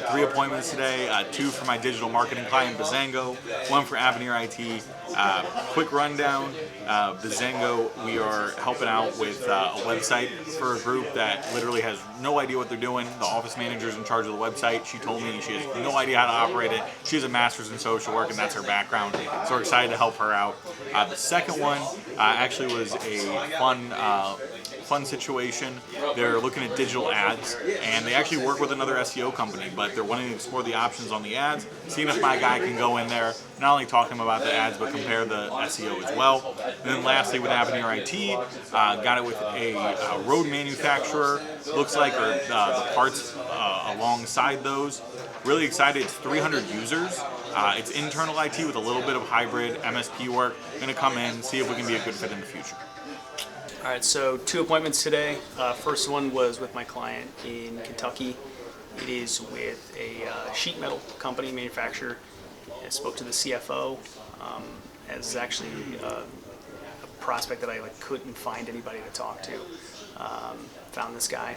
got 3 appointments today, 2 for my digital marketing client, Bazango, 1 for Avenir IT. Quick rundown, Bazango, we are helping out with a website for a group that literally has no idea what they're doing. The office manager is in charge of the website. She told me she has no idea how to operate it. She has a master's in social work and that's her background, so we're excited to help her out. The second one actually was a fun situation. They're looking at digital ads, and they actually work with another SEO company, but they're wanting to explore the options on the ads, seeing if my guy can go in there, not only talk to them about the ads, but compare the SEO as well. And then lastly, with Avenir IT, got it with a road manufacturer, looks like, or the parts alongside those. Really excited. It's 300 users. It's internal IT with a little bit of hybrid MSP work. Going to come in, see if we can be a good fit in the future. All right, so 2 appointments today. First one was with my client in Kentucky. It is with a sheet metal company, manufacturer. I spoke to the CFO. As actually a prospect that I couldn't find anybody to talk to. Found this guy,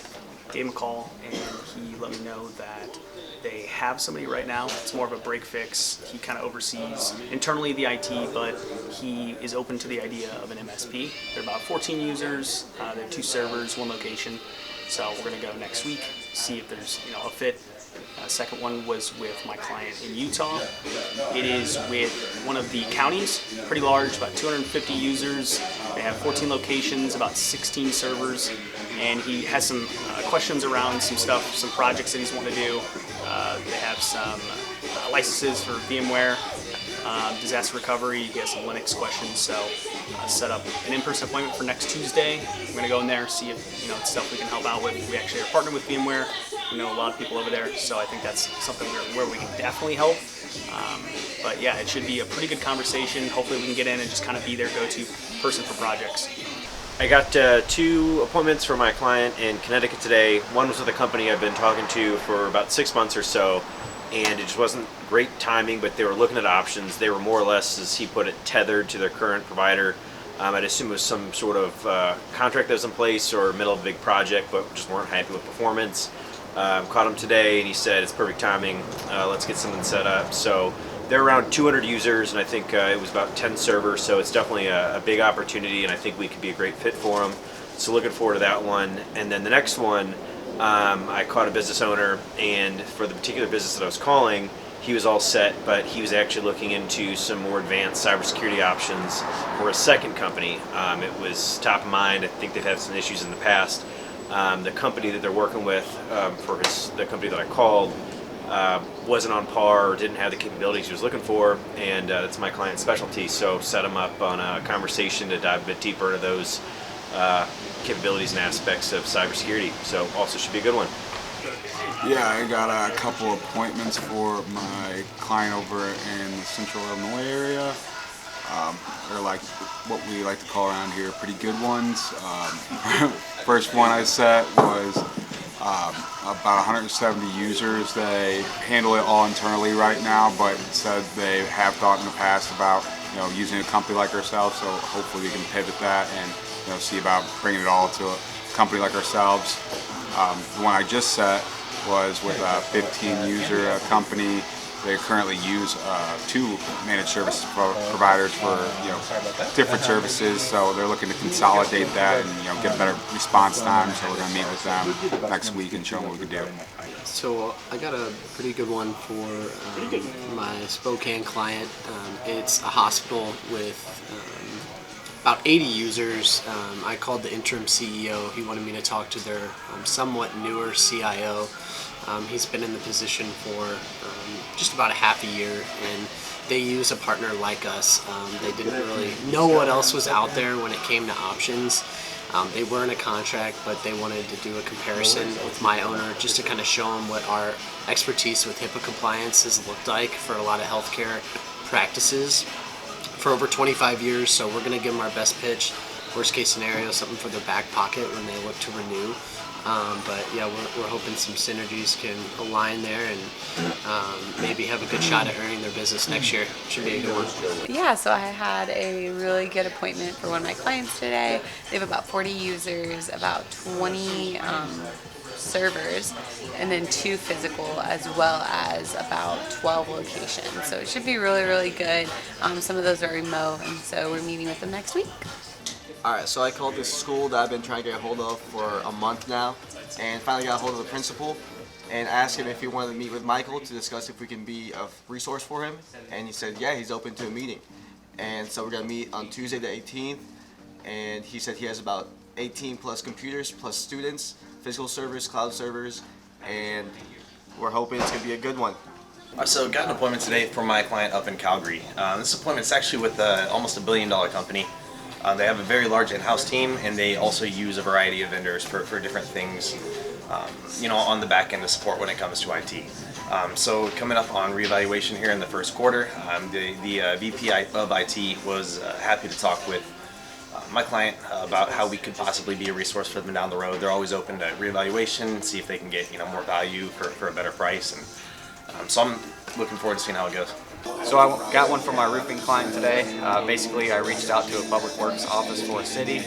gave him a call, and he let me know that they have somebody right now. It's more of a break fix. He kind of oversees internally the IT, but he is open to the idea of an MSP. They're about 14 users. They have 2 servers, 1 location. So we're going to go next week, see if there's a fit. Second one was with my client in Utah. It is with one of the counties, pretty large, about 250 users. They have 14 locations, about 16 servers, and he has some questions around some stuff, some projects that he's wanting to do. They have some licenses for VMware, disaster recovery. He has some Linux questions, so set up an in-person appointment for next Tuesday. I'm going to go in there, see if it's stuff we can help out with. We actually are partnered with VMware. We know a lot of people over there, so I think that's something where we can definitely help. But yeah, it should be a pretty good conversation. Hopefully we can get in and just kind of be their go-to person for projects. I got 2 appointments for my client in Connecticut today. One was with a company I've been talking to for about 6 months or so, and it just wasn't great timing, but they were looking at options. They were more or less, as he put it, tethered to their current provider. I'd assume it was some sort of contract that was in place or middle of a big project, but just weren't happy with performance. Caught him today, and he said it's perfect timing. Let's get something set up. So they're around 200 users, and I think it was about 10 servers. So it's definitely a big opportunity, and I think we could be a great fit for them. So looking forward to that one. And then the next one, I caught a business owner, and for the particular business that I was calling, he was all set, but he was actually looking into some more advanced cybersecurity options for a second company. It was top of mind. I think they've had some issues in the past. The company that they're working with for the company that I called wasn't on par or didn't have the capabilities he was looking for, and that's my client's specialty. So set him up on a conversation to dive a bit deeper into those capabilities and aspects of cybersecurity. So also should be a good one. Yeah, I got a couple appointments for my client over in the central Illinois area. They're like what we like to call around here pretty good ones. First one I set was about 170 users. They handle it all internally right now, but said they have thought in the past about using a company like ourselves. So hopefully we can pivot that and see about bringing it all to a company like ourselves. The one I just set was with a 15-user company. They currently use 2 managed service providers for different services, so they're looking to consolidate that and get a better response time. So we're going to meet with them next week and show them what we can do. So I got a pretty good one for my Spokane client. It's a hospital with about 80 users. I called the interim CEO. He wanted me to talk to their somewhat newer CIO. He's been in the position for just about a half a year, and they use a partner like us. They didn't really know what else was out there when it came to options. They were in a contract, but they wanted to do a comparison with my owner just to kind of show them what our expertise with HIPAA compliance has looked like for a lot of healthcare practices for over 25 years. So we're going to give them our best pitch. Worst case scenario, something for their back pocket when they look to renew. But yeah, we're hoping some synergies can align there and maybe have a good shot at earning their business next year. Should be a good one. Yeah, so I had a really good appointment for one of my clients today. They have about 40 users, about 20 servers, and then 2 physical, as well as about 12 locations. So it should be really, really good. Some of those are remote, and so we're meeting with them next week. Alright, so I called this school that I've been trying to get a hold of for a month now, and finally got a hold of the principal and asked him if he wanted to meet with Michael to discuss if we can be a resource for him, and he said yeah, he's open to a meeting. And so we're going to meet on Tuesday the 18th, and he said he has about 18 plus computers plus students, physical servers, cloud servers, and we're hoping it's going to be a good one. So got an appointment today for my client up in Calgary. This appointment is actually with almost $1 billion company. They have a very large in-house team, and they also use a variety of vendors for different things, on the back end to support when it comes to IT. So coming up on reevaluation here in the first quarter, the VP of IT was happy to talk with my client about how we could possibly be a resource for them down the road. They're always open to reevaluation, see if they can get more value for a better price, and so I'm looking forward to seeing how it goes. So I got one from our roofing client today. Basically, I reached out to a public works office for a city,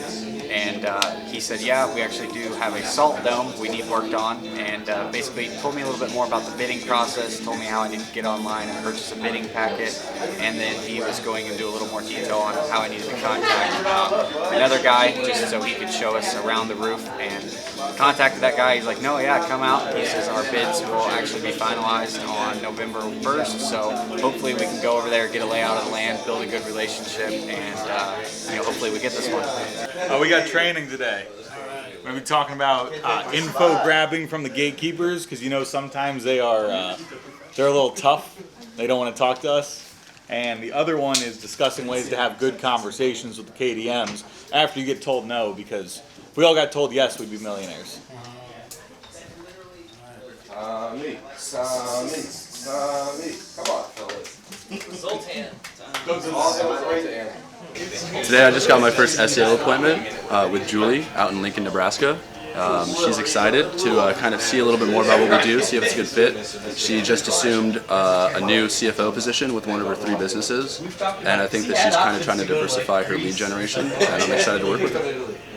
and he said, yeah, we actually do have a salt dome we need worked on, and basically told me a little bit more about the bidding process, told me how I need to get online and purchase a bidding packet, and then he was going into a little more detail on how I needed to contact another guy just so he could show us around the roof, and contacted that guy. He's like, no, yeah, come out. He says our bids will actually be finalized on November 1st, so hopefully we can go over there, get a layout of the land, build a good relationship, and hopefully we get this one. We got training today. We're going to be talking about info grabbing from the gatekeepers, because sometimes they're a little tough. They don't want to talk to us. And the other one is discussing ways to have good conversations with the KDMs after you get told no, because if we all got told yes, we'd be millionaires. Tommy. Come on, fellas. Today I just got my first SEO appointment with Julie out in Lincoln, Nebraska. She's excited to kind of see a little bit more about what we do, see if it's a good fit. She just assumed a new CFO position with one of her 3 businesses, and I think that she's kind of trying to diversify her lead generation, and I'm excited to work with her.